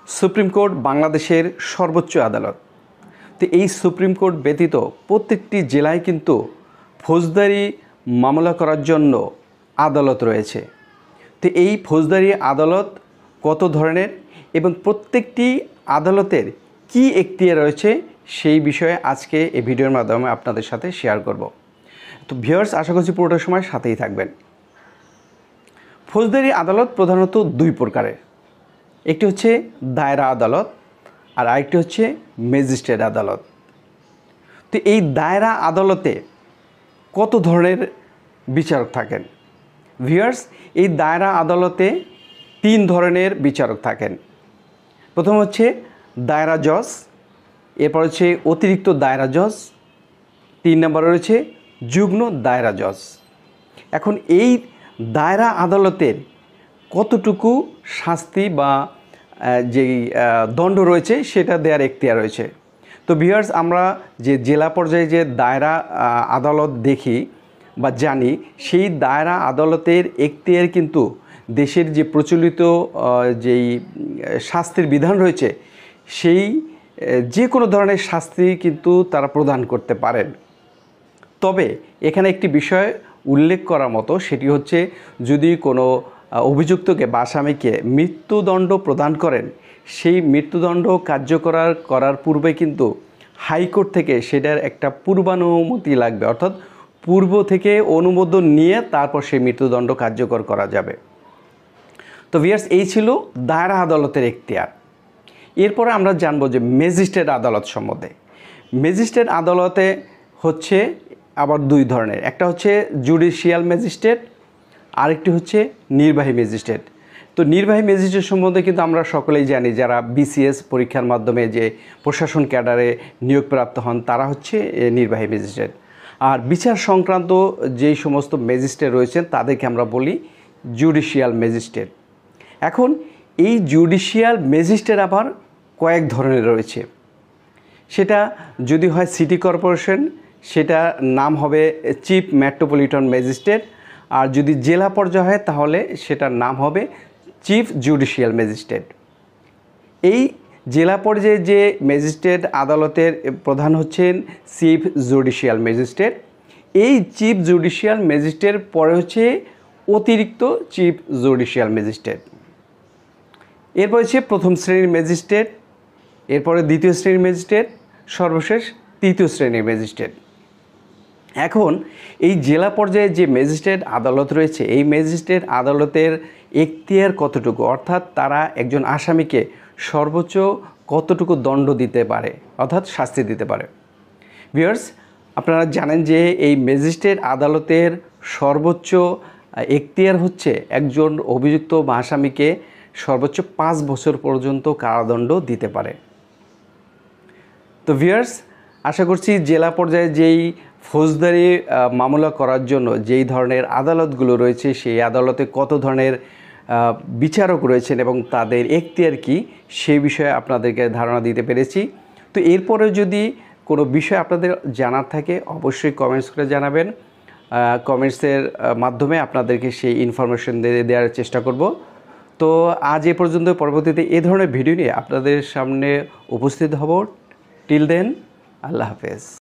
Supreme court বাংলাদেশের সর্বোচ্চ আদালত। তো এই সুপ্রিম কোর্ট ব্যতীত প্রত্যেকটি জেলায় কিন্তু ফৌজদারি মামলা করার জন্য আদালত রয়েছে। তো এই ফৌজদারি আদালত কত ধরনের এবং প্রত্যেকটি আদালতের কি এখতিয়ার রয়েছে সেই বিষয়ে আজকে এই ভিডিওর মাধ্যমে আপনাদের সাথে শেয়ার করব। তো ভিউয়ার্স, আশা করছি পুরোটা সময় সাথেই থাকবেন। ফৌজদারি আদালত প্রধানত দুই প্রকারের, একটি হচ্ছে দায়রা আদালত আর আরেকটি হচ্ছে ম্যাজিস্ট্রেট আদালত। তো এই দায়রা আদালতে কত ধরনের বিচারক থাকেন? ভিউয়ার্স, এই দায়রা আদালতে তিন ধরনের বিচারক থাকেন। প্রথম হচ্ছে দায়রা জজ, এরপর হচ্ছে অতিরিক্ত দায়রা জজ, 3 নম্বরে রয়েছে যুগ্ম দায়রা জজ। এখন এই দায়রা আদালতের কতটুকু শাস্তি বা যেই দণ্ড রয়েছে সেটা দেওয়ার এখতিয়ার রয়েছে। তো ভিউয়ার্স, আমরা যে জেলা পর্যায়ে যে দায়রা আদালত দেখি বা জানি, সেই দায়রা আদালতের এখতিয়ার কিন্তু দেশের যে প্রচলিত যেই শাস্তির বিধান রয়েছে সেই যে কোনো ধরনের শাস্তি কিন্তু তারা প্রদান করতে পারেন। তবে এখানে একটি বিষয় উল্লেখ করার মতো, সেটি হচ্ছে যদি কোনো অভিযুক্তকে বা আসামিকে মৃত্যুদণ্ড প্রদান করেন, সেই মৃত্যুদণ্ড কার্যকর করার পূর্বে কিন্তু হাইকোর্ট থেকে সেটার একটা পূর্বানুমতি লাগবে, অর্থাৎ পূর্ব থেকে অনুমোদন নিয়ে তারপর সেই মৃত্যুদণ্ড কার্যকর করা যাবে। তো ভিউয়ার্স, এই ছিল দায়রা আদালতের এখতিয়ার। এরপরে আমরা জানবো যে ম্যাজিস্ট্রেট আদালত সম্বন্ধে। ম্যাজিস্ট্রেট আদালতে হচ্ছে আবার দুই ধরনের, একটা হচ্ছে জুডিশিয়াল ম্যাজিস্ট্রেট, আরেকটি হচ্ছে নির্বাহী ম্যাজিস্ট্রেট। তো নির্বাহী ম্যাজিস্ট্রেট সম্বন্ধে কিন্তু আমরা সকলেই জানি, যারা বিসিএস পরীক্ষার মাধ্যমে যে প্রশাসন ক্যাডারে নিয়োগপ্রাপ্ত হন তারা হচ্ছে নির্বাহী ম্যাজিস্ট্রেট। আর বিচার সংক্রান্ত যেই সমস্ত ম্যাজিস্ট্রেট রয়েছেন তাদেরকে আমরা বলি জুডিশিয়াল ম্যাজিস্ট্রেট। এখন এই জুডিশিয়াল ম্যাজিস্ট্রেট আবার কয়েক ধরনের রয়েছে। সেটা যদি হয় সিটি কর্পোরেশন, সেটা নাম হবে চিফ মেট্রোপলিটন ম্যাজিস্ট্রেট, আর যদি জেলা পর্যায়ে হয় তাহলে সেটার নাম হবে চিফ জুডিশিয়াল ম্যাজিস্ট্রেট। এই জেলা পর্যায়ে যে ম্যাজিস্ট্রেট আদালতের প্রধান হচ্ছেন চিফ জুডিশিয়াল ম্যাজিস্ট্রেট। এই চিফ জুডিশিয়াল ম্যাজিস্ট্রেট পরে হচ্ছে অতিরিক্ত চিফ জুডিশিয়াল ম্যাজিস্ট্রেট। এরপর হচ্ছে প্রথম শ্রেণীর ম্যাজিস্ট্রেট, এরপরে দ্বিতীয় শ্রেণীর ম্যাজিস্ট্রেট, সর্বশেষ তৃতীয় শ্রেণীর ম্যাজিস্ট্রেট। এখন এই জেলা পর্যায়ে যে ম্যাজিস্ট্রেট আদালত রয়েছে, এই ম্যাজিস্ট্রেট আদালতের এখতিয়ার কতটুকু, অর্থাৎ তারা একজন আসামিকে সর্বোচ্চ কতটুকু দণ্ড দিতে পারে, অর্থাৎ শাস্তি দিতে পারে। ভিউয়ার্স, আপনারা জানেন যে এই ম্যাজিস্ট্রেট আদালতের সর্বোচ্চ এখতিয়ার হচ্ছে একজন অভিযুক্ত বা আসামিকে সর্বোচ্চ 5 বছর পর্যন্ত কারাদণ্ড দিতে পারে। তো ভিউয়ার্স, আশা করছি জেলা পর্যায়ে যেই ফৌজদারি মামলা করার জন্য যেই ধরনের আদালতগুলো রয়েছে, সেই আদালতে কত ধরনের বিচারক রয়েছেন এবং তাদের এখতিয়ার কী সেই বিষয়ে আপনাদেরকে ধারণা দিতে পেরেছি। তো এরপরে যদি কোনো বিষয় আপনাদের জানার থাকে অবশ্যই কমেন্টস করে জানাবেন। কমেন্টসের মাধ্যমে আপনাদেরকে সেই ইনফরমেশন দেওয়ার চেষ্টা করব। তো আজ এ পর্যন্ত, পরবর্তীতে এ ধরনের ভিডিও নিয়ে আপনাদের সামনে উপস্থিত হব। টিল দেন, আল্লাহ হাফেজ।